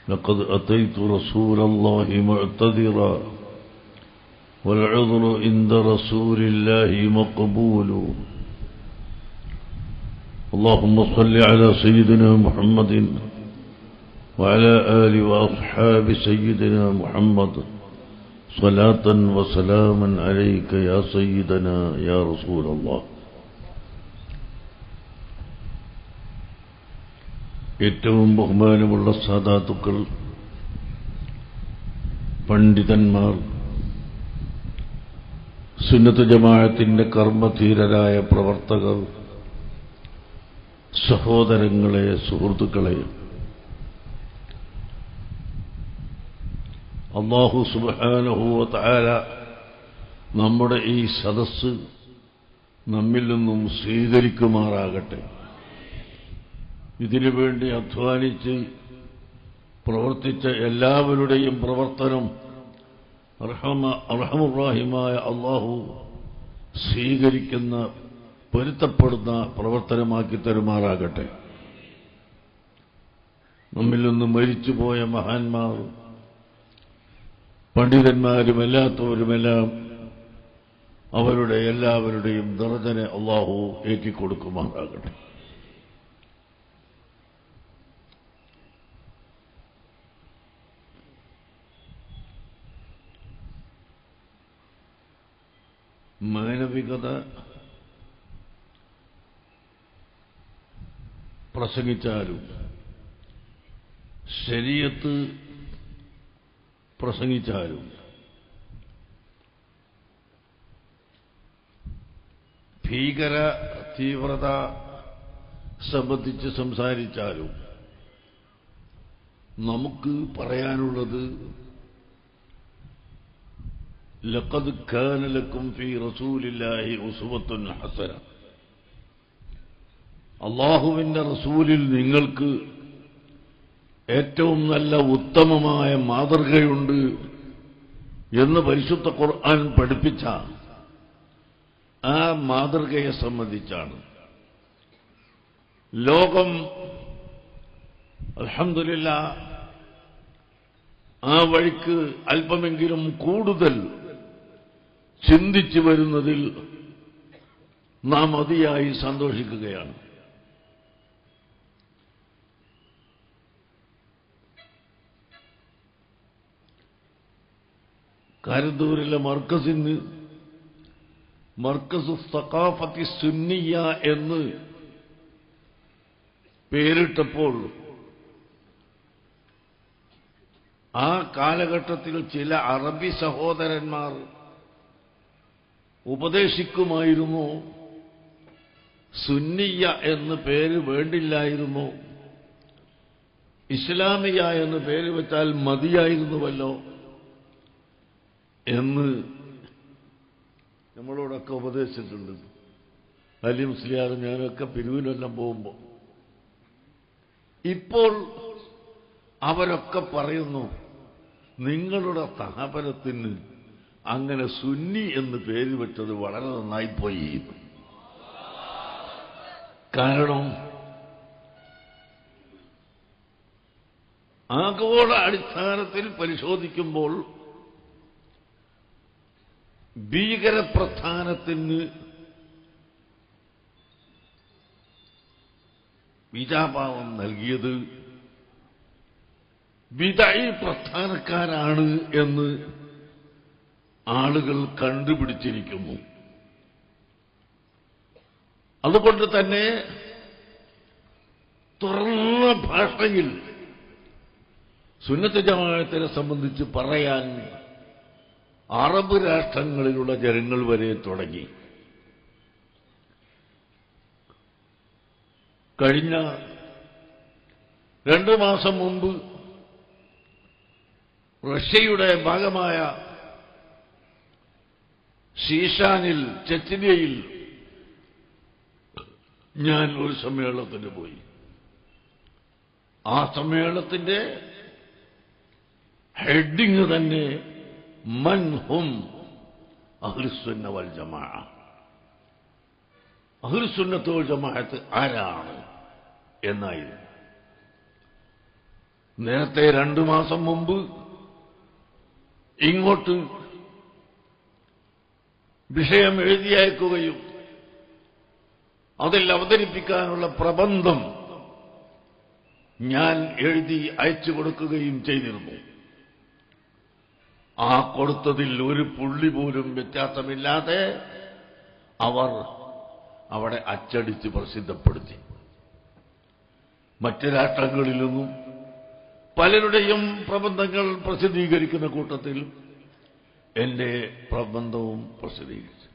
لقد أتيت رسول الله معتذرا والعذر عند رسول الله مقبول. اللهم صل على سيدنا محمد وعلى آل وأصحاب سيدنا محمد صلاة وسلاما عليك يا سيدنا يا رسول الله. ഏറ്റവും ബഹുമാനമുള്ള സാദാത്തുക്കൾ, പണ്ഡിതന്മാർ, സുന്നത്ത് ജമാഅത്തിന്റെ കർമ്മധീരരായ പ്രവർത്തകർ, സഹോദരങ്ങളെ, സുഹൃത്തുക്കളെ, അല്ലാഹു സുബ്ഹാനഹു വ തആല നമ്മുടെ ഈ സദസ്സ് നമ്മിൽ നിന്നും സ്വീകരിക്കുമാറാകട്ടെ. ഇതിനു വേണ്ടി അധ്വാനിച്ച് പ്രവർത്തിച്ച എല്ലാവരുടെയും പ്രവർത്തനം അർഹമുർറാഹിമായ അല്ലാഹു സ്വീകരിക്കുന്ന, പൊരുത്തപ്പെടുന്ന പ്രവർത്തനമാക്കി തരുമാറാകട്ടെ. നമ്മിൽ നിന്ന് മരിച്ചുപോയ മഹാന്മാർ, പണ്ഡിതന്മാരും അല്ലാത്തവരുമെല്ലാം അവരുടെ എല്ലാവരുടെയും ദറജനെ അല്ലാഹു ഏറ്റിക്കൊടുക്കുമാറാകട്ടെ. മാനവികത പ്രസംഗിച്ചാലും ശരീഅത്ത് പ്രസംഗിച്ചാലും ഭീകര തീവ്രത സംബന്ധിച്ച് സംസാരിച്ചാലും നമുക്ക് പറയാനുള്ളത് ലഖദ് കാന ലക്കും ഫീ റസൂലില്ലാഹി ഉസ്വത്തുൻ ഹസന. അല്ലാഹുവിന്റെ റസൂലിൽ നിങ്ങൾക്ക് ഏറ്റവും നല്ല ഉത്തമമായ മാതൃകയുണ്ട് എന്ന് പരിശുദ്ധ ഖുർആൻ പഠിപ്പിച്ച ആ മാതൃകയെ സംബന്ധിച്ചാണ്. ലോകം അൽഹംദുലില്ലാഹ് ആ വഴിക്ക് അല്പമെങ്കിലും കൂടുതൽ ചിന്തിച്ചു വരുന്നതിൽ നാം അതിയായി സന്തോഷിക്കുകയാണ്. കാരന്തൂരിലെ മർക്കസിന് മർക്കസു സഖാഫത്തി സുന്നിയ എന്ന് പേരിട്ടപ്പോൾ ആ കാലഘട്ടത്തിൽ ചില അറബി സഹോദരന്മാർ ഉപദേശിക്കുമായിരുന്നു, സുന്നിയ എന്ന് പേര് വേണ്ടില്ലായിരുന്നു, ഇസ്ലാമിയ എന്ന് പേര് വെച്ചാൽ മതിയായിരുന്നുവല്ലോ എന്ന് നമ്മളോടൊക്കെ ഉപദേശിച്ചിട്ടുണ്ട്. അലി മുസ്ലിയാർ ഞാനൊക്കെ പിരിവിനെല്ലാം പോകുമ്പോൾ ഇപ്പോൾ അവരൊക്കെ പറയുന്നു, നിങ്ങളുടെ സ്ഥാപനത്തിന് അങ്ങനെ സുന്നി എന്ന് പേര് വെച്ചത് വളരെ നന്നായിപ്പോയി. കാരണം ആഗോള അടിസ്ഥാനത്തിൽ പരിശോധിക്കുമ്പോൾ ഭീകരപ്രസ്ഥാനത്തിന് ബീജാഭാവം നൽകിയത് ബിദഈ പ്രസ്ഥാനക്കാരാണ് എന്ന് ആളുകൾ കണ്ടുപിടിച്ചിരിക്കുന്നു. അതുകൊണ്ട് തന്നെ തുറന്ന ഭാഷയിൽ സുന്നത്ത് ജമാഅത്തിനെ സംബന്ധിച്ച് പറയാൻ അറബ് രാഷ്ട്രങ്ങളിലുള്ള ജനങ്ങൾ വരെ തുടങ്ങി. കഴിഞ്ഞ 2 മാസം മുമ്പ് റഷ്യയുടെ ഭാഗമായ ശീഷാനിൽ, ചെച്ചിനിയയിൽ ഞാൻ ഒരു സമ്മേളനത്തിന് പോയി. ആ സമ്മേളനത്തിന്റെ ഹെഡിങ് തന്നെ മൻ ഹും അഹ്ലുസുന്ന വൽ ജമാഅ. അഹ്ലുസുന്നത്ത് വൽ ജമാഅത്ത് ആരാണ് എന്നായിരുന്നു. നേരത്തെ 2 മാസം മുമ്പ് ഇങ്ങോട്ട് വിഷയം എഴുതി അയക്കുകയും അതിൽ അവതരിപ്പിക്കാനുള്ള പ്രബന്ധം ഞാൻ എഴുതി അയച്ചു കൊടുക്കുകയും ചെയ്തിരുന്നു. ആ കൊടുത്തതിൽ ഒരു പുള്ളി പോലും വ്യത്യാസമില്ലാതെ അവർ അവിടെ അച്ചടിച്ച് പ്രസിദ്ധപ്പെടുത്തി. മറ്റ് രാഷ്ട്രങ്ങളിൽ നിന്നും പലരുടെയും പ്രബന്ധങ്ങൾ പ്രസിദ്ധീകരിക്കുന്ന കൂട്ടത്തിൽ എന്റെ പ്രബന്ധവും പ്രസിദ്ധീകരിച്ചു.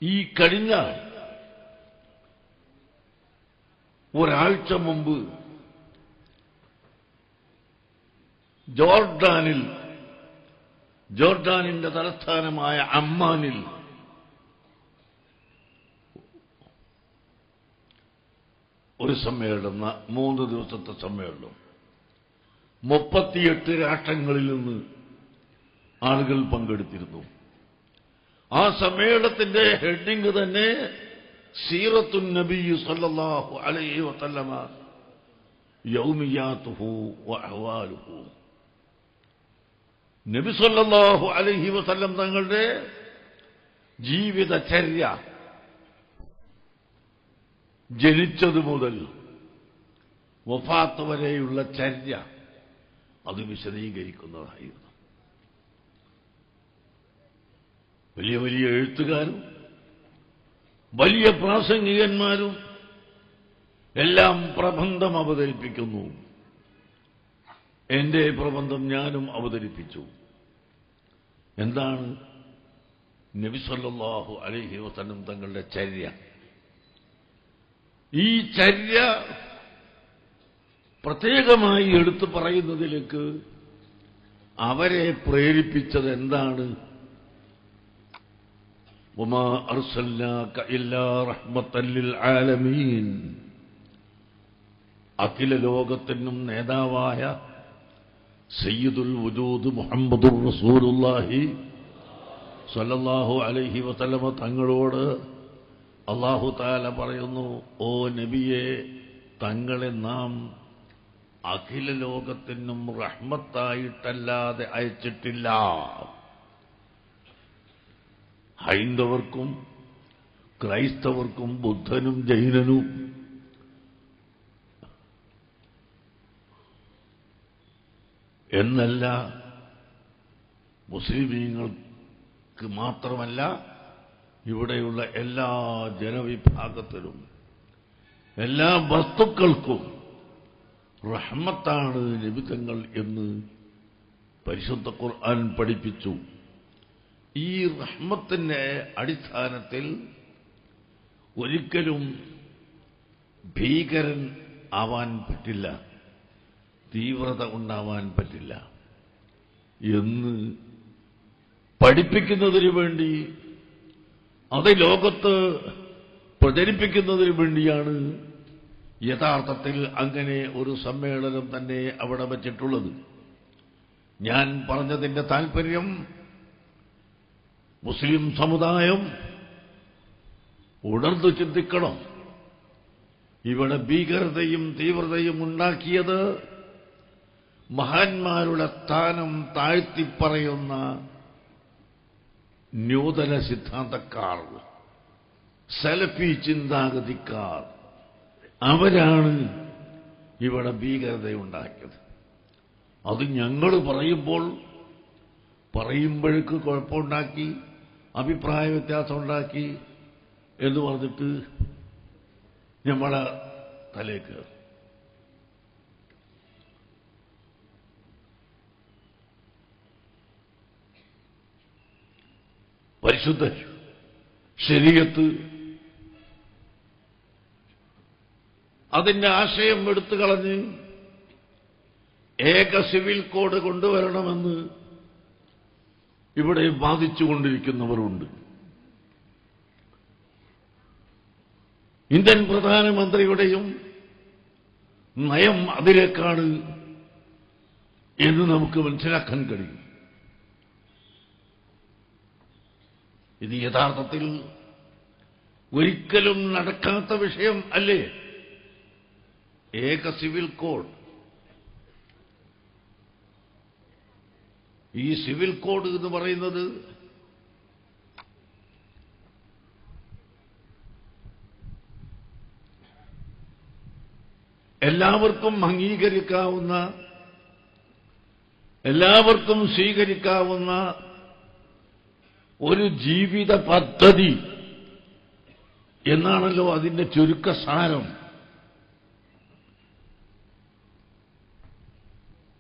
ഈ കഴിഞ്ഞ ഒരാഴ്ച മുമ്പ് ജോർഡാനിന്റെ തലസ്ഥാനമായ അമ്മാനിൽ ഒരു സമ്മേളനം, 3 ദിവസത്തെ സമ്മേളനം, 38 രാഷ്ട്രങ്ങളിൽ നിന്ന് ആളുകൾ പങ്കെടുത്തിരുന്നു. ആ സമ്മേളനത്തിന്റെ ഹെഡിംഗ് തന്നെ സീറത്തുൻ നബി സല്ലല്ലാഹു അലൈഹി വസല്ലമ യൗമിയാതുഹു വഅഹ്വാലുഹു. നബി സല്ലല്ലാഹു അലൈഹി വസല്ലം തങ്ങളുടെ ജീവിതചര്യ, ജനിച്ചതു മുതൽ വഫാത്ത് വരെയുള്ള ചര്യ, അത് വിശദീകരിക്കുന്നതായിരുന്നു. വലിയ വലിയ എഴുത്തുകാരും വലിയ പ്രാസംഗികന്മാരും എല്ലാം പ്രബന്ധം അവതരിപ്പിക്കുന്നു. എന്റെ പ്രബന്ധം ഞാനും അവതരിപ്പിച്ചു. എന്താണ് നബി സല്ലല്ലാഹു അലൈഹി വസല്ലം തങ്ങളുടെ ചര്യ? ഈ ചര്യ പ്രത്യേകമായി എടുത്തു പറയുന്നതിലേക്ക് അവരെ പ്രേരിപ്പിച്ചത് എന്താണ്? വമാ അർസൽനാക ഇല്ലാ റഹ്മത്തൻ ലിൽ ആലമീൻ. അഖില ലോകത്തിനും നേതാവായ സയ്യിദുൽ വജൂദ് മുഹമ്മദുർ റസൂലുള്ളാഹി സ്വല്ലല്ലാഹു അലൈഹി വസല്ലമ തങ്ങളോട് അല്ലാഹു തആല പറയുന്നു, ഓ നബിയെ, തങ്ങളെ നാം അഖില ലോകത്തിനും റഹ്മത്തായിട്ടല്ലാതെ അയച്ചിട്ടില്ല. ഹൈന്ദവർക്കും ക്രൈസ്തവർക്കും ബുദ്ധനും ജൈനനും എന്നല്ല, മുസ്ലിമീങ്ങൾക്ക് മാത്രമല്ല, ഇവിടെയുള്ള എല്ലാ ജനവിഭാഗത്തിലും എല്ലാ വസ്തുക്കൾക്കും റഹ്മത്താണ് നബിതങ്ങൾ എന്ന് പരിശുദ്ധ ഖുർആൻ പഠിപ്പിച്ചു. ഈ റഹ്മത്തിന്റെ അടിസ്ഥാനത്തിൽ ഒരിക്കലും ഭീകരൻ ആവാൻ പറ്റില്ല, തീവ്രത ഉണ്ടാവാൻ പറ്റില്ല എന്ന് പഠിപ്പിക്കുന്നതിനു വേണ്ടി, അത് ലോകത്ത് പ്രചരിപ്പിക്കുന്നതിനു വേണ്ടിയാണ് യഥാർത്ഥത്തിൽ അങ്ങനെ ഒരു സമ്മേളനം തന്നെ അവിടെ വച്ചിട്ടുള്ളത്. ഞാൻ പറഞ്ഞതിന്റെ താല്പര്യം, മുസ്ലിം സമുദായം ഉണർന്നു ചിന്തിക്കണം. ഇവിടെ ഭീകരതയും തീവ്രതയും ഉണ്ടാക്കിയത് മഹാന്മാരുടെ സ്ഥാനം താഴ്ത്തിപ്പറയുന്ന നൂതന സിദ്ധാന്തക്കാർ, സലഫി ചിന്താഗതിക്കാർ, അവരാണ് ഇവിടെ ഭീകരതയുണ്ടാക്കിയത്. അത് ഞങ്ങൾ പറയുമ്പോഴേക്ക് കുഴപ്പമുണ്ടാക്കി, അഭിപ്രായ വ്യത്യാസം ഉണ്ടാക്കി എന്ന് പറഞ്ഞിട്ട് നമ്മളെ തലേക്ക് പരിശുദ്ധ ശരീഅത്ത് അതിന്റെ ആശയം എടുത്തു കളഞ്ഞ് ഏക സിവിൽ കോഡ് കൊണ്ടുവരണമെന്ന് ഇവിടെ വാദിച്ചുകൊണ്ടിരിക്കുന്നവരുണ്ട്. ഇന്ത്യൻ പ്രധാനമന്ത്രിയുടെയും നയം അതിലേക്കാണ് എന്ന് നമുക്ക് മനസ്സിലാക്കാൻ കഴിയും. ഇത് യഥാർത്ഥത്തിൽ ഒരിക്കലും നടക്കാത്ത വിഷയം അല്ലേ ഏക സിവിൽ കോഡ്? ഈ സിവിൽ കോഡ് എന്ന് പറയുന്നത് എല്ലാവർക്കും അംഗീകരിക്കാവുന്ന, എല്ലാവർക്കും സ്വീകരിക്കാവുന്ന ഒരു ജീവിത പദ്ധതി എന്നാണല്ലോ അതിന്റെ ചുരുക്കസാരം.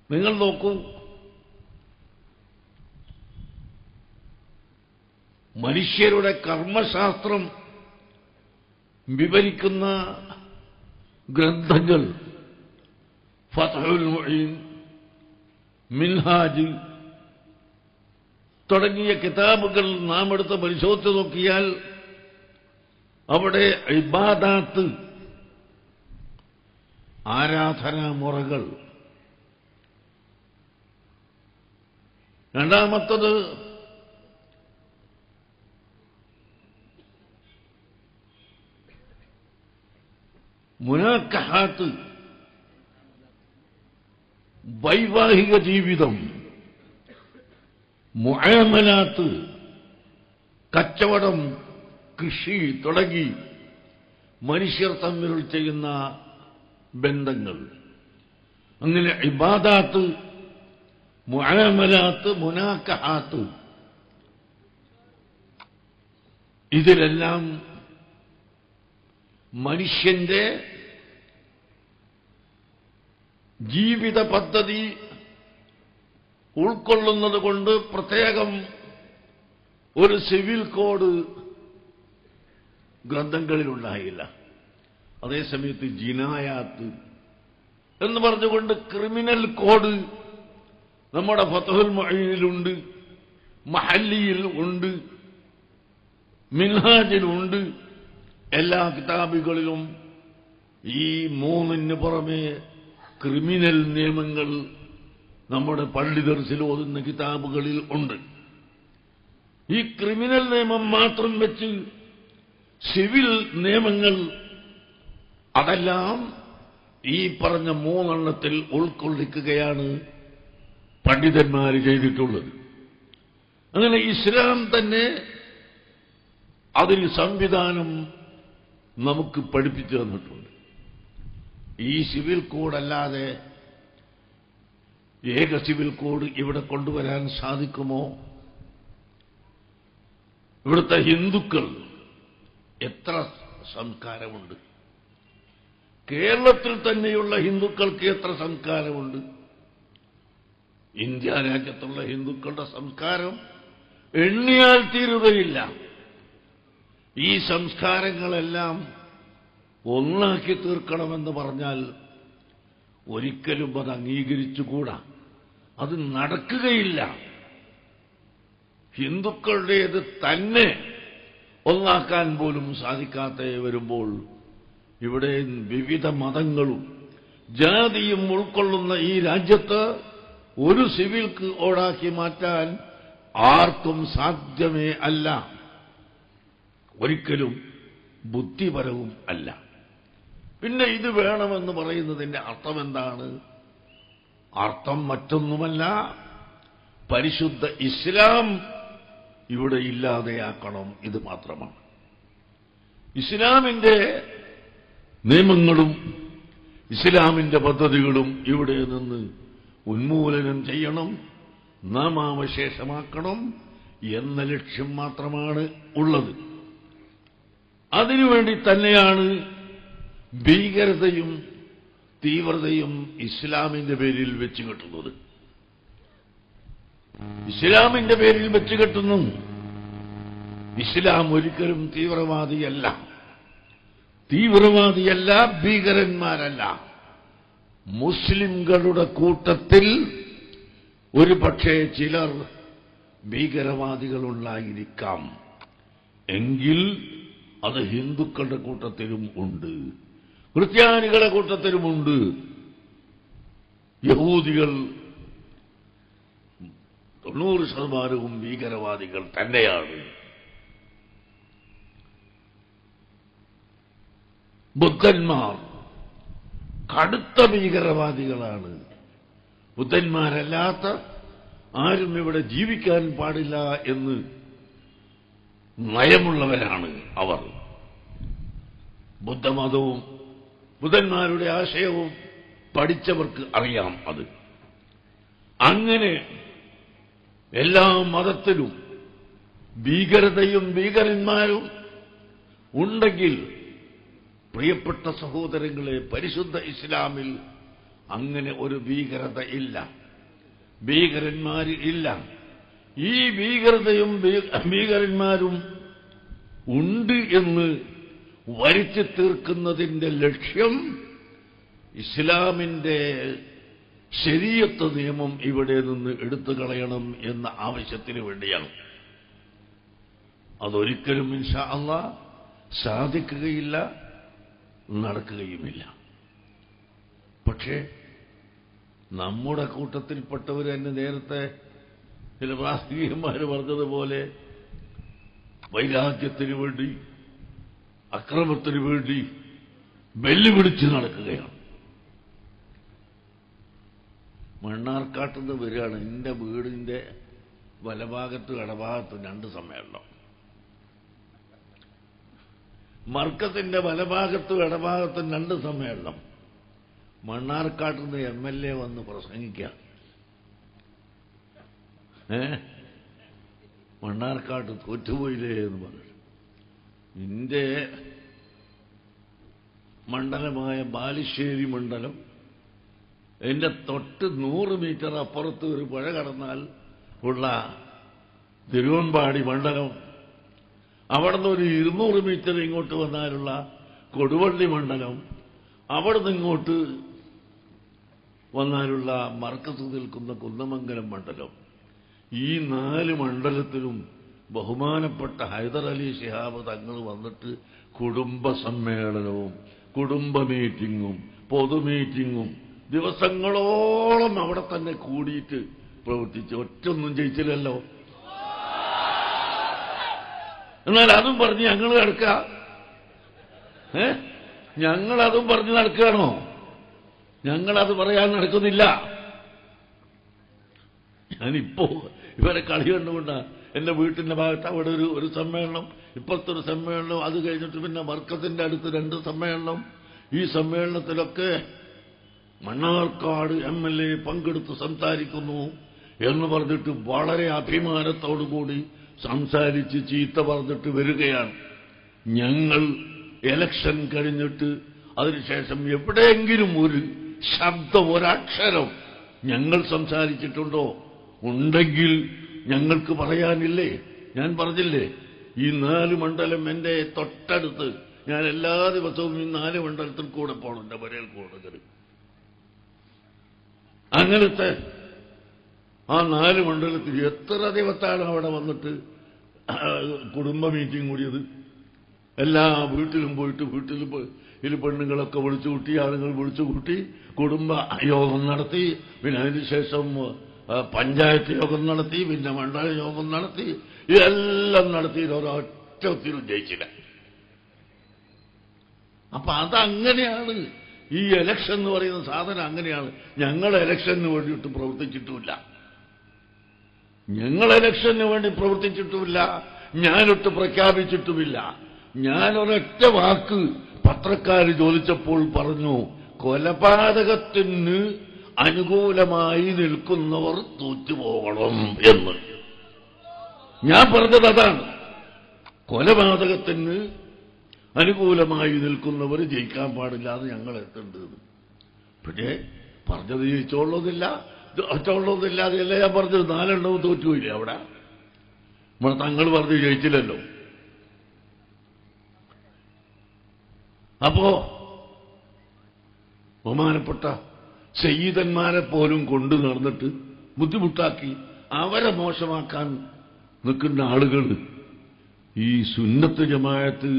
നിങ്ങൾ നോക്കൂ, മനുഷ്യരുടെ കർമ്മശാസ്ത്രം വിവരിക്കുന്ന ഗ്രന്ഥങ്ങൾ ഫത്ഹുൽ മുഈൻ, മിൻഹാജ് തുടങ്ങിയ കിതാബുകൾ നാം എടുത്ത് പരിശോധിച്ച് നോക്കിയാൽ അവിടെ ഇബാദാത്ത്, ആരാധനാമുറകൾ, രണ്ടാമത്തത് മുനാക്കഹാത്ത്, വൈവാഹിക ജീവിതം, മുആമലാത്ത്, കച്ചവടം, കൃഷി തുടങ്ങി മനുഷ്യർ തമ്മിൽ ചെയ്യുന്ന ബന്ധങ്ങൾ. അങ്ങനെ ഇബാദാത്ത്, മുആമലാത്ത്, മുനാക്കഹാത്ത്, ഇതിലെല്ലാം മനുഷ്യന്റെ ജീവിത പദ്ധതി ഉൾക്കൊള്ളുന്നത് കൊണ്ട് പ്രത്യേകം ഒരു സിവിൽ കോഡ് ഗ്രന്ഥങ്ങളിലുണ്ടായില്ല. അതേസമയത്ത് ജിനായാത്ത് എന്ന് പറഞ്ഞുകൊണ്ട് ക്രിമിനൽ കോഡ് നമ്മുടെ ഫത്ഹുൽ മുഈനിലുണ്ട്, മഹല്ലിയിൽ ഉണ്ട്, മിൻഹാജിലുണ്ട്. എല്ലാ കിതാബുകളിലും ഈ മൂന്നിന് പുറമെ ക്രിമിനൽ നിയമങ്ങൾ നമ്മുടെ പണ്ഡിതർസിൽ ഓതുന്ന കിതാബുകളിൽ ഉണ്ട്. ഈ ക്രിമിനൽ നിയമം മാത്രം വെച്ച് സിവിൽ നിയമങ്ങൾ അതെല്ലാം ഈ പറഞ്ഞ മൂന്നെണ്ണത്തിൽ ഉൾക്കൊള്ളിക്കുകയാണ് പണ്ഡിതന്മാർ ചെയ്തിട്ടുള്ളത്. അങ്ങനെ ഇസ്ലാം തന്നെ അതിന് സംവിധാനം നമുക്ക് പഠിപ്പിച്ചു തന്നിട്ടുണ്ട്. ഈ സിവിൽ കോഡല്ലാതെ ഏക സിവിൽ കോഡ് ഇവിടെ കൊണ്ടുവരാൻ സാധിക്കുമോ? ഇവിടുത്തെ ഹിന്ദുക്കൾ എത്ര സംസ്കാരമുണ്ട്, കേരളത്തിൽ തന്നെയുള്ള ഹിന്ദുക്കൾക്ക് എത്ര സംസ്കാരമുണ്ട്. ഇന്ത്യ രാജ്യത്തുള്ള ഹിന്ദുക്കളുടെ സംസ്കാരം എണ്ണിയാൽ തീരുകയില്ല. ഈ സംസ്കാരങ്ങളെല്ലാം ഒന്നാക്കി തീർക്കണമെന്ന് പറഞ്ഞാൽ ഒരിക്കലും അത് അംഗീകരിച്ചുകൂടാ, അത് നടക്കുകയില്ല. ഹിന്ദുക്കളുടേത് തന്നെ ഒന്നാക്കാൻ പോലും സാധിക്കാത്ത വരുമ്പോൾ ഇവിടെ വിവിധ മതങ്ങളും ജാതിയും ഉൾക്കൊള്ളുന്ന ഈ രാജ്യത്ത് ഒരു സിവിൽ കോഡാക്കി മാറ്റാൻ ആർക്കും സാധ്യമേ അല്ല, ഒരിക്കലും ബുദ്ധിപരവും അല്ല. പിന്നെ ഇത് വേണമെന്ന് പറയുന്നതിന്റെ അർത്ഥം എന്താണ്? അർത്ഥം മറ്റൊന്നുമല്ല, പരിശുദ്ധ ഇസ്ലാം ഇവിടെ ഇല്ലാതെയാക്കണം, ഇത് മാത്രമാണ്. ഇസ്ലാമിന്റെ നിയമങ്ങളും ഇസ്ലാമിന്റെ പദ്ധതികളും ഇവിടെ നിന്ന് ഉന്മൂലനം ചെയ്യണം, നാമാവശേഷമാക്കണം എന്ന ലക്ഷ്യം മാത്രമാണ് ഉള്ളത്. അതിനുവേണ്ടി തന്നെയാണ് ഭീകരതയും തീവ്രതയും ഇസ്ലാമിന്റെ പേരിൽ വെച്ചുകെട്ടുന്നത്. ഇസ്ലാമിന്റെ പേരിൽ വെച്ചുകെട്ടുന്നു. ഇസ്ലാം ഒരിക്കലും തീവ്രവാദിയല്ല, തീവ്രവാദിയല്ല, ഭീകരന്മാരല്ല. മുസ്ലിംകളുടെ കൂട്ടത്തിൽ ഒരു പക്ഷേ ചിലർ ഭീകരവാദികളുണ്ടായിരിക്കാം, എങ്കിൽ അത് ഹിന്ദുക്കളുടെ കൂട്ടത്തിലും ഉണ്ട്, ക്രിസ്ത്യാനികളുടെ കൂട്ടത്തിലുമുണ്ട്. യഹൂദികൾ 90% ഭീകരവാദികൾ തന്നെയാണ്. ബുദ്ധന്മാർ കടുത്ത ഭീകരവാദികളാണ്. ബുദ്ധന്മാരല്ലാത്ത ആരും ഇവിടെ ജീവിക്കാൻ പാടില്ല എന്ന് നയമുള്ളവരാണ് അവർ. ബുദ്ധമതവും ബുദ്ധന്മാരുടെ ആശയവും പഠിച്ചവർക്ക് അറിയാം അത്. അങ്ങനെ എല്ലാ മതത്തിലും ഭീകരതയും ഭീകരന്മാരും ഉണ്ടെങ്കിൽ പ്രിയപ്പെട്ട സഹോദരങ്ങളെ, പരിശുദ്ധ ഇസ്ലാമിൽ അങ്ങനെ ഒരു ഭീകരത ഇല്ല, ഭീകരന്മാർ ഇല്ല. ഈ ഭീകരതയും ഭീകരന്മാരും ഉണ്ട് എന്ന് വരുത്തി തീർക്കുന്നതിന്റെ ലക്ഷ്യം ഇസ്ലാമിന്റെ ശരീഅത്ത് നിയമം ഇവിടെ നിന്ന് എടുത്തു കളയണം എന്ന ആവശ്യത്തിന് വേണ്ടിയാണ്. അതൊരിക്കലും ഇൻഷാ അല്ലാഹ് സാധിക്കുകയില്ല, നടക്കുകയുമില്ല. പക്ഷേ നമ്മുടെ കൂട്ടത്തിൽപ്പെട്ടവർ തന്നെ നേരത്തെ ചില പ്രാസംഗികന്മാർ പറഞ്ഞതുപോലെ വൈരാഗ്യത്തിന് വേണ്ടി, അക്രമത്തിന് വേണ്ടി വെല്ലുവിളിച്ച് നടക്കുകയാണ്. മണ്ണാർക്കാട്ടുനിന്ന് വരികയാണ്. എൻ്റെ വീടിൻ്റെ വലഭാഗത്തും ഇടഭാഗത്തും 2 സമ്മേളനം. മർക്കത്തിന്റെ വലഭാഗത്തും ഇടഭാഗത്തും 2 സമ്മേളനം. മണ്ണാർക്കാട്ടുനിന്ന് MLA വന്ന് പ്രസംഗിക്കുക. മണ്ണാർക്കാട്ട് തോറ്റുപോയില്ലേ എന്ന് പറഞ്ഞു. എന്റെ മണ്ഡലമായ ബാലുശ്ശേരി മണ്ഡലം, എന്റെ തൊട്ട് 100 മീറ്റർ അപ്പുറത്ത് ഒരു പുഴ കടന്നാൽ ഉള്ള തിരുവമ്പാടി മണ്ഡലം, അവിടുന്ന് ഒരു 200 മീറ്റർ ഇങ്ങോട്ട് വന്നാലുള്ള കൊടുവള്ളി മണ്ഡലം, അവിടുന്ന് ഇങ്ങോട്ട് വന്നാലുള്ള മർക്കത്ത് നിൽക്കുന്ന കുന്നമംഗലം മണ്ഡലം, ഈ 4 മണ്ഡലത്തിലും ബഹുമാനപ്പെട്ട ഹൈദർ അലി ശിഹാബ് തങ്ങൾ വന്നിട്ട് കുടുംബ സമ്മേളനവും കുടുംബ മീറ്റിങ്ങും പൊതു മീറ്റിങ്ങും ദിവസങ്ങളോളം അവിടെ തന്നെ കൂടിയിട്ട് പ്രവർത്തിച്ച് ഒറ്റൊന്നും ജയിച്ചില്ലല്ലോ. എന്നാൽ അതും പറഞ്ഞ് ഞങ്ങൾ നടക്കുക, ഞങ്ങളതും പറഞ്ഞ് നടക്കുകയാണോ? ഞങ്ങളത് പറയാൻ നടക്കുന്നില്ല. ഞാനിപ്പോ ഇവരെ കളി കണ്ടുകൊണ്ടാ എന്റെ വീട്ടിന്റെ ഭാഗത്ത് അവിടെ ഒരു സമ്മേളനം, ഇപ്പത്തൊരു സമ്മേളനം, അത് കഴിഞ്ഞിട്ട് പിന്നെ മർക്കത്തിന്റെ അടുത്ത് 2 സമ്മേളനം. ഈ സമ്മേളനത്തിലൊക്കെ മണ്ണാർക്കാട് MLA പങ്കെടുത്ത് സംസാരിക്കുന്നു എന്ന് പറഞ്ഞിട്ട് വളരെ അഭിമാനത്തോടുകൂടി സംസാരിച്ച് ചീത്ത പറഞ്ഞിട്ട് വരികയാണ്. ഞങ്ങൾ ഇലക്ഷൻ കഴിഞ്ഞിട്ട് അതിനുശേഷം എവിടെയെങ്കിലും ഒരു ശബ്ദം, ഒരക്ഷരം ഞങ്ങൾ സംസാരിച്ചിട്ടുണ്ടോ? ഉണ്ടെങ്കിൽ ഞങ്ങൾക്ക് പറയാനില്ലേ? ഞാൻ പറഞ്ഞില്ലേ, ഈ 4 മണ്ഡലം എന്റെ തൊട്ടടുത്ത്, ഞാൻ എല്ലാ ദിവസവും ഈ 4 മണ്ഡലത്തിൽ കൂടെ പോകണം, എന്റെ പുരയിൽ കൂടെ. അങ്ങനത്തെ ആ 4 മണ്ഡലത്തിൽ എത്ര ദിവസമാണ് അവിടെ വന്നിട്ട് കുടുംബ മീറ്റിംഗ് കൂടിയത്. എല്ലാ വീട്ടിലും പോയിട്ട് ഇതിൽ പെണ്ണുങ്ങളൊക്കെ വിളിച്ചു കൂട്ടി, ആളുകൾ വിളിച്ചു കൂട്ടി കുടുംബ യോഗം നടത്തി. പിന്നെ അതിനുശേഷം പഞ്ചായത്ത് യോഗം നടത്തി, പിന്നെ മണ്ഡല യോഗം നടത്തി. ഇതെല്ലാം നടത്തി ഒരൊറ്റത്തിലും ജയിച്ചില്ല. അപ്പൊ അതങ്ങനെയാണ്. ഈ ഇലക്ഷൻ എന്ന് പറയുന്ന സാധനം അങ്ങനെയാണ്. ഞങ്ങൾ ഇലക്ഷന് വേണ്ടിയിട്ട് പ്രവർത്തിച്ചിട്ടുമില്ല, ഞങ്ങൾ ഇലക്ഷന് വേണ്ടി പ്രവർത്തിച്ചിട്ടുമില്ല, ഞാനൊട്ട് പ്രഖ്യാപിച്ചിട്ടുമില്ല. ഞാനൊരൊറ്റ വാക്ക് പത്രക്കാർ ചോദിച്ചപ്പോൾ പറഞ്ഞു, കൊലപാതകത്തിന് അനുകൂലമായി നിൽക്കുന്നവർ തോറ്റുപോകണം എന്ന്. ഞാൻ പറഞ്ഞത് അതാണ്. കൊലപാതകത്തിന് അനുകൂലമായി നിൽക്കുന്നവർ ജയിക്കാൻ പാടില്ലാതെ ഞങ്ങൾ എത്തേണ്ടത്. പക്ഷേ പറഞ്ഞത് ജയിച്ചോളുന്നില്ലാതെയല്ല ഞാൻ പറഞ്ഞത്. 4 എണ്ണവും തോറ്റുപോയില്ലേ അവിടെ? നമ്മളെ തങ്ങൾ പറഞ്ഞ് ജയിച്ചില്ലല്ലോ. അപ്പോ ബഹുമാനപ്പെട്ട സയ്യിദന്മാരെ പോലും കൊണ്ടു നടന്നിട്ട് ബുദ്ധിമുട്ടാക്കി അവരെ മോശമാക്കാൻ നിൽക്കുന്ന ആളുകൾ ഈ സുന്നത്ത് ജമാഅത്ത്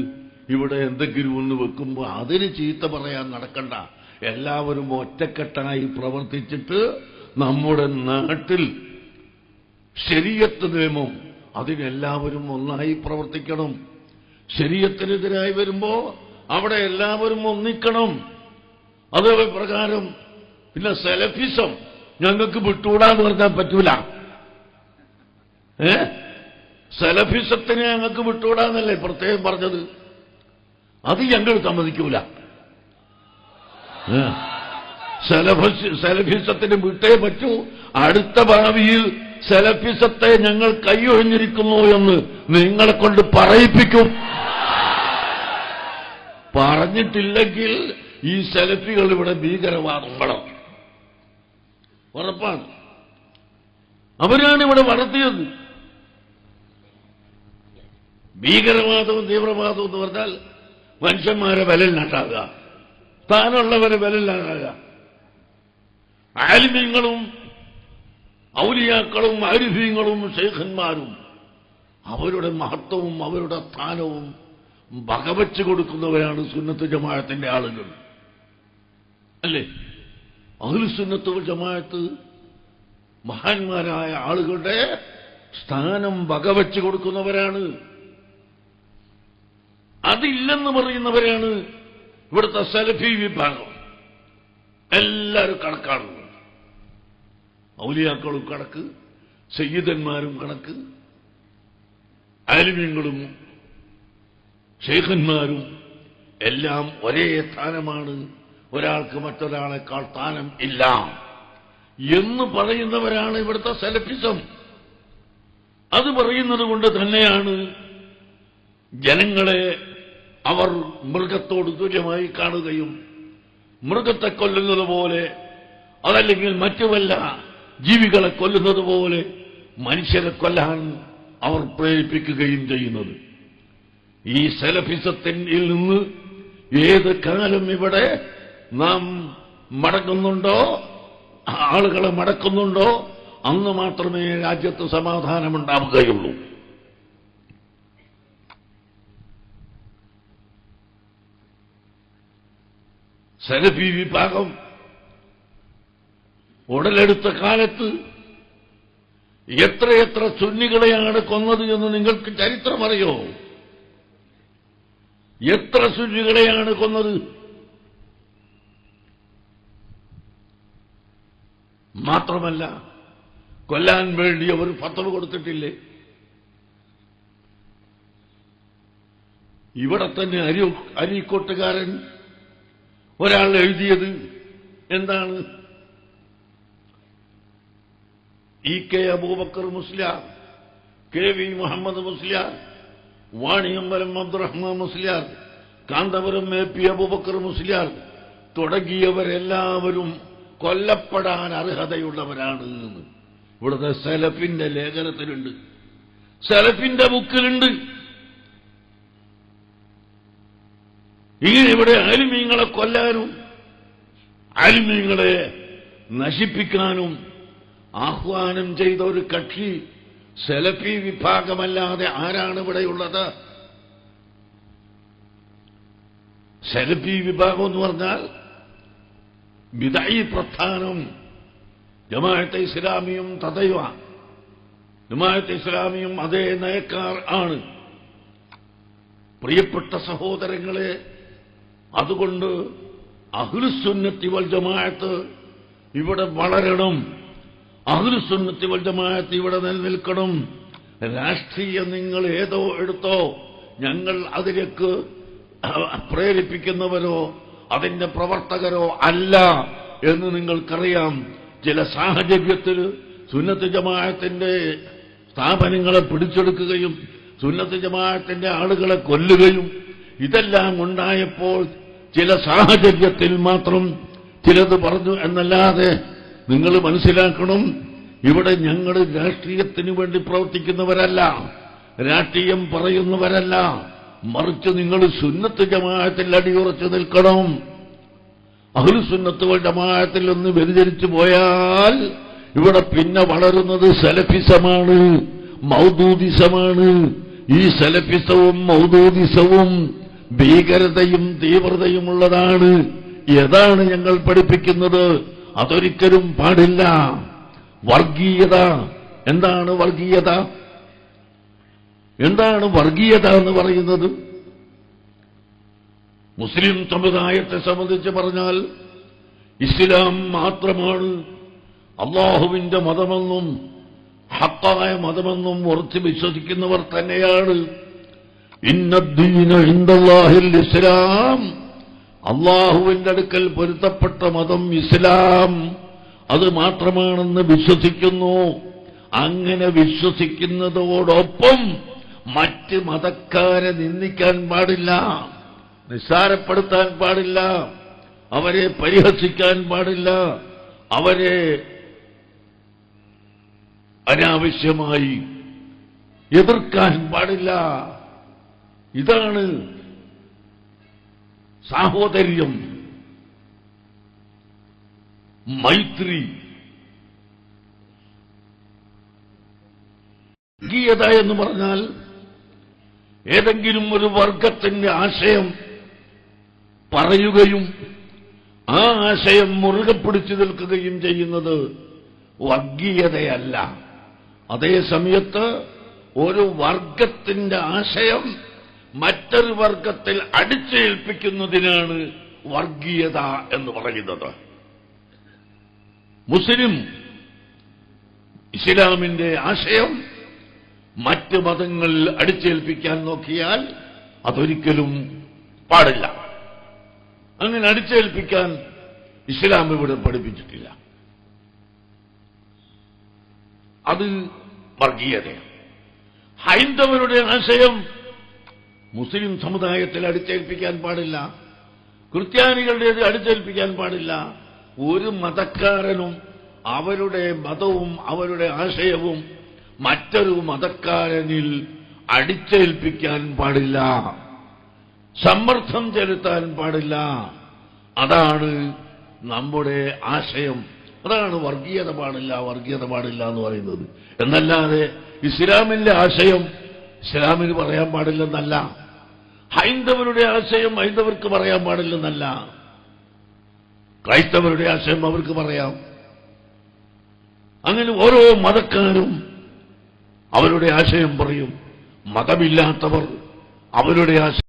ഇവിടെ എന്തെങ്കിലും ഒന്ന് വെക്കുമ്പോൾ അതിന് ചീത്ത പറയാൻ നടക്കണ്ട. എല്ലാവരും ഒറ്റക്കെട്ടായി പ്രവർത്തിച്ചിട്ട് നമ്മുടെ നാട്ടിൽ ശരീഅത്ത് നിയമം, അതിനെല്ലാവരും ഒന്നായി പ്രവർത്തിക്കണം. ശരീഅത്തിനെതിരായി വരുമ്പോ അവിടെ എല്ലാവരും ഒന്നിക്കണം. അതേ പ്രകാരം പിന്നെ സെലഫിസം ഞങ്ങൾക്ക് വിട്ടുകൂടാന്ന് പറഞ്ഞാൽ പറ്റൂല. സെലഫിസത്തിനെ ഞങ്ങൾക്ക് വിട്ടുകൂടാന്നല്ലേ പ്രത്യേകം പറഞ്ഞത്. അത് ഞങ്ങൾ സമ്മതിക്കൂല. സെലഫിസത്തിന് വിട്ടേ പറ്റൂ. അടുത്ത ഭാവിയിൽ സെലഫിസത്തെ ഞങ്ങൾ കൈയൊഴിഞ്ഞിരിക്കുന്നു എന്ന് നിങ്ങളെ കൊണ്ട് പറയിപ്പിക്കും. പറഞ്ഞിട്ടില്ലെങ്കിൽ ഈ സെലഫികൾ ഇവിടെ ഭീകരവാദം വളർത്തും. ഉറപ്പാണ്. അവരാണ് ഇവിടെ വളർത്തിയത്. ഭീകരവാദവും തീവ്രവാദവും എന്ന് പറഞ്ഞാൽ മനുഷ്യന്മാരെ വിലയില്ലാണ്ടാകുക, സ്ഥാനമുള്ളവരെ വിലയില്ലാണ്ടാകുക. ആലിമീങ്ങളും ഔലിയാക്കളും ആരിഫീങ്ങളും ശൈഖന്മാരും അവരുടെ മഹത്വവും അവരുടെ സ്ഥാനവും വകവെച്ചു കൊടുക്കുന്നവരാണ് സുന്നത്ത് ജമാഅത്തിന്റെ ആളുകൾ, അല്ലേ? അഹ്ലു സുന്നത്ത് വൽ ജമാഅത്ത് മഹാന്മാരായ ആളുകളുടെ സ്ഥാനം വകവെച്ചു കൊടുക്കുന്നവരാണ്. അതില്ലെന്ന് പറയുന്നവരാണ് ഇവിടുത്തെ സലഫി വിഭാഗം. എല്ലാവരും കണക്കാണ്. ഔലിയാക്കളും കണക്ക്, സയ്യിദന്മാരും കണക്ക്, ആലിമീങ്ങളും ശൈഖന്മാരും എല്ലാം ഒരേ സ്ഥാനമാണ്. ഒരാൾക്ക് മറ്റൊരാളെക്കാൾ സ്ഥാനം ഇല്ല എന്ന് പറയുന്നവരാണ് ഇവിടുത്തെ സലഫിസം. അത് പറയുന്നത് കൊണ്ട് തന്നെയാണ് ജനങ്ങളെ അവർ മൃഗത്തോട് തുല്യമായി കാണുകയും മൃഗത്തെ കൊല്ലുന്നത് പോലെ അതല്ലെങ്കിൽ മറ്റു വല്ല ജീവികളെ കൊല്ലുന്നത് പോലെ മനുഷ്യരെ കൊല്ലാൻ അവർ പ്രേരിപ്പിക്കുകയും ചെയ്യുന്നത്. ഈ സലഫിസത്തിൽ നിന്ന് ഏത് കാലം ഇവിടെ നാം മടങ്ങുന്നുണ്ടോ, ആളുകളെ മടക്കുന്നുണ്ടോ, അന്ന് മാത്രമേ രാജ്യത്ത് സമാധാനമുണ്ടാവുകയുള്ളൂ. സലഫി വിഭാഗം ഉടലെടുത്ത കാലത്ത് എത്രയെത്ര സുന്നികളെയാണ് കൊന്നത് എന്ന് നിങ്ങൾക്ക് ചരിത്രമറിയോ? എത്ര സുന്നികളെയാണ് കൊന്നത്? മാത്രമല്ല കൊല്ലാൻ വേണ്ടി അവർ ഫത്വ കൊടുത്തിട്ടില്ലേ? ഇവിടെ തന്നെ അരീക്കോട്ടുകാരൻ ഒരാൾ എഴുതിയത് എന്താണ്? E K Aboobacker Musliyar, K V Muhammad Musliyar, Vaniyambalam Abdurahman Musliyar, Kanthapuram A P Aboobacker Musliyar തുടങ്ങിയവരെല്ലാവരും കൊല്ലപ്പെടാൻ അർഹതയുള്ളവരാണ് എന്ന് ഇവിടുത്തെ സലഫിന്റെ ലേഖനത്തിലുണ്ട്, സലഫിന്റെ ബുക്കിലുണ്ട്. ഇങ്ങനെ ഇവിടെ ആലിമീങ്ങളെ കൊല്ലാനും ആലിമീങ്ങളെ നശിപ്പിക്കാനും ആഹ്വാനം ചെയ്ത ഒരു കക്ഷി സലഫി വിഭാഗമല്ലാതെ ആരാണ് ഇവിടെയുള്ളത്? സലഫി വിഭാഗം എന്ന് പറഞ്ഞാൽ ബിദഈ പ്രസ്ഥാനം. ജമാഅത്തെ ഇസ്ലാമിയും തദൈവ, ജമാഅത്തെ ഇസ്ലാമിയും അതേ നയക്കാർ ആണ്. പ്രിയപ്പെട്ട സഹോദരങ്ങളെ, അതുകൊണ്ട് അഹ്ലുസുന്നത്തി വൽ ജമാഅത്ത് ഇവിടെ വളരണം, അഹ്ലുസുന്നത്തി വൽ ജമാഅത്ത് ഇവിടെ നിലനിൽക്കണം. രാഷ്ട്രീയം നിങ്ങൾ ഏതോ എടുത്തോ, ഞങ്ങൾ അതിലേക്ക് പ്രേരിപ്പിക്കുന്നവരോ അതിന്റെ പ്രവർത്തകരോ അല്ല എന്ന് നിങ്ങൾക്കറിയാം. ചില സാഹചര്യത്തിൽ സുന്നത്ത് ജമാഅത്തിന്റെ സ്ഥാപനങ്ങളെ പിടിച്ചെടുക്കുകയും സുന്നത്ത് ജമാഅത്തിന്റെ ആളുകളെ കൊല്ലുകയും ഇതെല്ലാം ഉണ്ടായപ്പോൾ ചില സാഹചര്യത്തിൽ മാത്രം ചിലത് പറഞ്ഞു എന്നല്ലാതെ നിങ്ങൾ മനസ്സിലാക്കണം, ഇവിടെ ഞങ്ങൾ രാഷ്ട്രീയത്തിന് വേണ്ടി പ്രവർത്തിക്കുന്നവരല്ല, രാഷ്ട്രീയം പറയുന്നവരല്ല. മറിച്ച് നിങ്ങൾ സുന്നത്ത് ജമാഅത്തിൽ അടിയുറച്ചു നിൽക്കണം. അഹ്ലുസുന്നത്ത് വൽ ജമാഅത്തിൽ ഒന്ന് വ്യതിചലിച്ചു പോയാൽ ഇവിടെ പിന്നെ വളരുന്നത് സലഫിസമാണ്, മൗദൂദിസമാണ്. ഈ സലഫിസവും മൗദൂദിസവും ഭീകരതയും തീവ്രതയുമുള്ളതാണ്. ഏതാണ് ഞങ്ങൾ പഠിപ്പിക്കുന്നത്? അതൊരിക്കലും പാടില്ല. വർഗീയത. എന്താണ് വർഗീയത? എന്താണ് വർഗീയത എന്ന് പറയുന്നത്? മുസ്ലിം സമുദായത്തെ സംബന്ധിച്ച് പറഞ്ഞാൽ ഇസ്ലാം മാത്രമാണ് അള്ളാഹുവിന്റെ മതമെന്നും ഹഖായ മതമെന്നും ഉറച്ചു വിശ്വസിക്കുന്നവർ തന്നെയാണ്. ഇന്നദ്ദീന ഇൻദല്ലാഹിൽ ഇസ്ലാം, അള്ളാഹുവിന്റെ അടുക്കൽ പൊരുത്തപ്പെട്ട മതം ഇസ്ലാം, അത് മാത്രമാണെന്ന് വിശ്വസിക്കുന്നു. അങ്ങനെ വിശ്വസിക്കുന്നതോടൊപ്പം മറ്റ് മതക്കാരെ നിന്ദിക്കാൻ പാടില്ല, നിസ്സാരപ്പെടുത്താൻ പാടില്ല, അവരെ പരിഹസിക്കാൻ പാടില്ല, അവരെ അനാവശ്യമായി എതിർക്കാൻ പാടില്ല. ഇതാണ് സാഹോദര്യം, മൈത്രി. വർഗീയത എന്ന് പറഞ്ഞാൽ ഏതെങ്കിലും ഒരു വർഗത്തിന്റെ ആശയം പറയുകയും ആ ആശയം മുറുകെ പിടിച്ചു നിൽക്കുകയും ചെയ്യുന്നത് വർഗീയതയല്ല. അതേ സമയത്ത് ഒരു വർഗത്തിന്റെ ആശയം മറ്റൊരു വർഗത്തിൽ അടിച്ചേൽപ്പിക്കുന്നതിനാണ് വർഗീയത എന്ന് പറയുന്നത്. മുസ്ലിം ഇസ്ലാമിന്റെ ആശയം മറ്റ് മതങ്ങളിൽ അടിച്ചേൽപ്പിക്കാൻ നോക്കിയാൽ അതൊരിക്കലും പാടില്ല. അങ്ങനെ അടിച്ചേൽപ്പിക്കാൻ ഇസ്ലാം ഇവിടെ പഠിപ്പിച്ചിട്ടില്ല. അത് വർഗീയതയാണ്. ഹൈന്ദവരുടെ ആശയം മുസ്ലിം സമുദായത്തിൽ അടിച്ചേൽപ്പിക്കാൻ പാടില്ല, ക്രിസ്ത്യാനികളുടേത് അടിച്ചേൽപ്പിക്കാൻ പാടില്ല. ഒരു മതക്കാരനും അവരുടെ മതവും അവരുടെ ആശയവും മറ്റൊരു മതക്കാരനിൽ അടിച്ചേൽപ്പിക്കാൻ പാടില്ല, സമ്മർദ്ദം ചെലുത്താൻ പാടില്ല. അതാണ് നമ്മുടെ ആശയം. അതാണ് വർഗീയത പാടില്ല, വർഗീയത പാടില്ല എന്ന് പറയുന്നത്. എന്നല്ലാതെ ഇസ്ലാമിന്റെ ആശയം ഇസ്ലാമിന് പറയാൻ പാടില്ലെന്നല്ല, ഹൈന്ദവരുടെ ആശയം ഹൈന്ദവർക്ക് പറയാൻ പാടില്ലെന്നല്ല, ക്രൈസ്തവരുടെ ആശയം അവർക്ക് പറയാം. അങ്ങനെ ഓരോ മതക്കാരും അവരുടെ ആശയം പറയും. മതമില്ലാത്തവർ അവരുടെ ആശയം